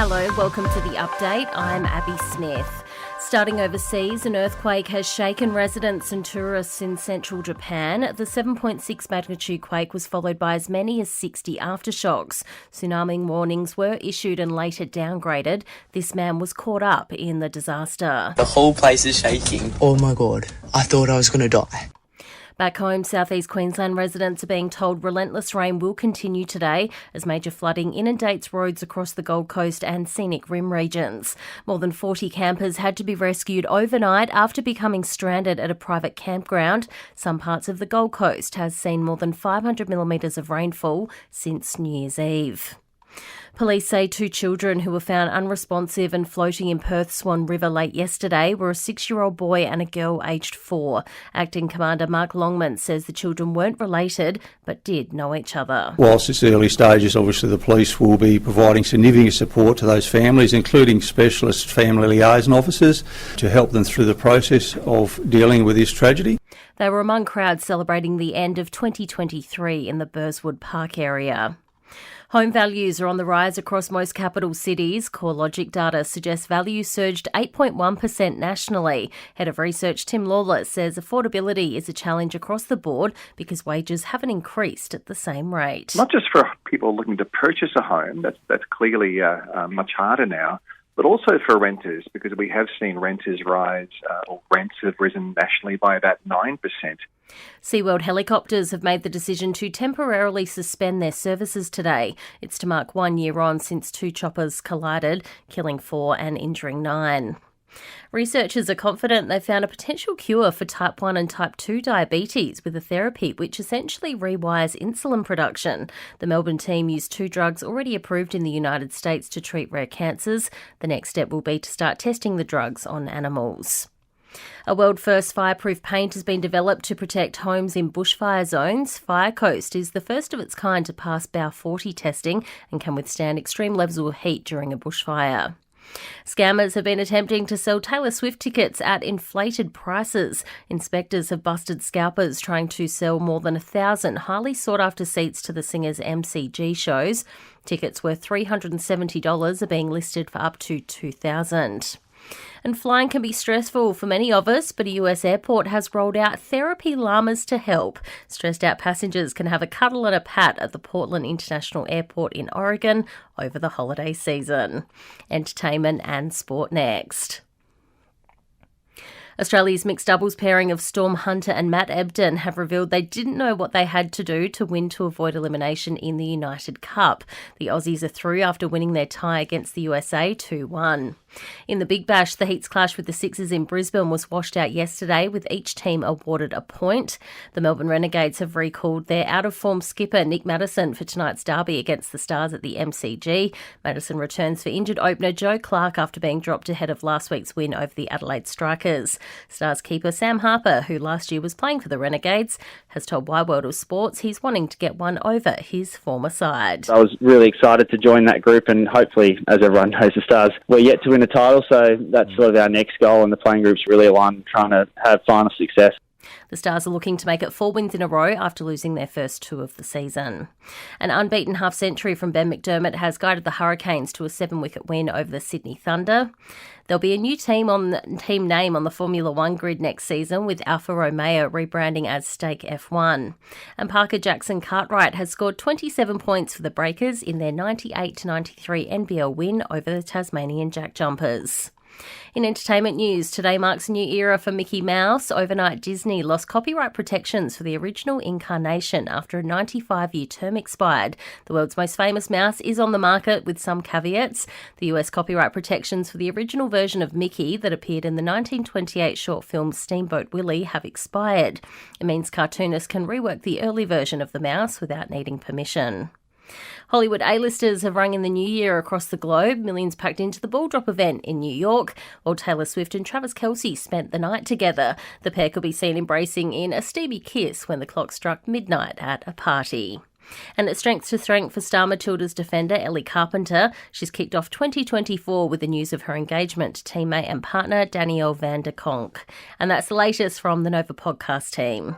Hello, welcome to The Update. I'm Abby Smith. Starting overseas, an earthquake has shaken residents and tourists in central Japan. The 7.6 magnitude quake was followed by as many as 60 aftershocks. Tsunami warnings were issued and later downgraded. This man was caught up in the disaster. The whole place is shaking. Oh my God, I thought I was going to die. Back home, southeast Queensland residents are being told relentless rain will continue today as major flooding inundates roads across the Gold Coast and scenic rim regions. More than 40 campers had to be rescued overnight after becoming stranded at a private campground. Some parts of the Gold Coast has seen more than 500 millimetres of rainfall since New Year's Eve. Police say two children who were found unresponsive and floating in Perth's Swan River late yesterday were a 6-year-old boy and a girl aged 4. Acting Commander Mark Longman says the children weren't related but did know each other. Whilst it's early stages, obviously the police will be providing significant support to those families, including specialist family liaison officers, to help them through the process of dealing with this tragedy. They were among crowds celebrating the end of 2023 in the Burswood Park area. Home values are on the rise across most capital cities. CoreLogic data suggests values surged 8.1% nationally. Head of Research Tim Lawless says affordability is a challenge across the board because wages haven't increased at the same rate. Not just for people looking to purchase a home, that's clearly much harder now, but also for renters, because we have seen renters rise, or rents have risen nationally by about 9%. SeaWorld Helicopters have made the decision to temporarily suspend their services today. It's to mark 1 year on since two choppers collided, killing 4 and injuring 9. Researchers are confident they've found a potential cure for type 1 and type 2 diabetes with a therapy which essentially rewires insulin production. The Melbourne team used 2 drugs already approved in the United States to treat rare cancers. The next step will be to start testing the drugs on animals. A world-first fireproof paint has been developed to protect homes in bushfire zones. FireCoast is the first of its kind to pass BAO 40 testing and can withstand extreme levels of heat during a bushfire. Scammers have been attempting to sell Taylor Swift tickets at inflated prices. Inspectors have busted scalpers trying to sell more than 1,000 highly sought-after seats to the singer's MCG shows. Tickets worth $370 are being listed for up to $2,000. And flying can be stressful for many of us, but a US airport has rolled out therapy llamas to help. Stressed out passengers can have a cuddle and a pat at the Portland International Airport in Oregon over the holiday season. Entertainment and sport next. Australia's mixed doubles pairing of Storm Hunter and Matt Ebden have revealed they didn't know what they had to do to win to avoid elimination in the United Cup. The Aussies are through after winning their tie against the USA 2-1. In the Big Bash, the Heats clash with the Sixers in Brisbane was washed out yesterday, with each team awarded a point. The Melbourne Renegades have recalled their out-of-form skipper Nick Maddison for tonight's derby against the Stars at the MCG. Maddison returns for injured opener Joe Clark after being dropped ahead of last week's win over the Adelaide Strikers. Stars keeper Sam Harper, who last year was playing for the Renegades, has told Wide World of Sports he's wanting to get one over his former side. I was really excited to join that group, and hopefully, as everyone knows, the Stars were yet to win a title, so that's sort of our next goal, and the playing group's really aligned, trying to have final success. The Stars are looking to make it 4 wins in a row after losing their first 2 of the season. An unbeaten half-century from Ben McDermott has guided the Hurricanes to a 7-wicket win over the Sydney Thunder. There'll be a new team name on the Formula One grid next season, with Alfa Romeo rebranding as Stake F1. And Parker Jackson Cartwright has scored 27 points for the Breakers in their 98-93 NBL win over the Tasmanian Jack Jumpers. In entertainment news, today marks a new era for Mickey Mouse. Overnight, Disney lost copyright protections for the original incarnation after a 95-year term expired. The world's most famous mouse is on the market with some caveats. The US copyright protections for the original version of Mickey that appeared in the 1928 short film Steamboat Willie have expired. It means cartoonists can rework the early version of the mouse without needing permission. Hollywood A-listers have rung in the new year across the globe. Millions packed into the ball drop event in New York, while Taylor Swift and Travis Kelce spent the night together. The pair could be seen embracing in a steamy kiss when the clock struck midnight at a party. And it's strength to strength for Star Matilda's defender Ellie Carpenter. She's kicked off 2024 with the news of her engagement to teammate and partner Danielle van der Konk. And that's the latest from the Nova podcast team.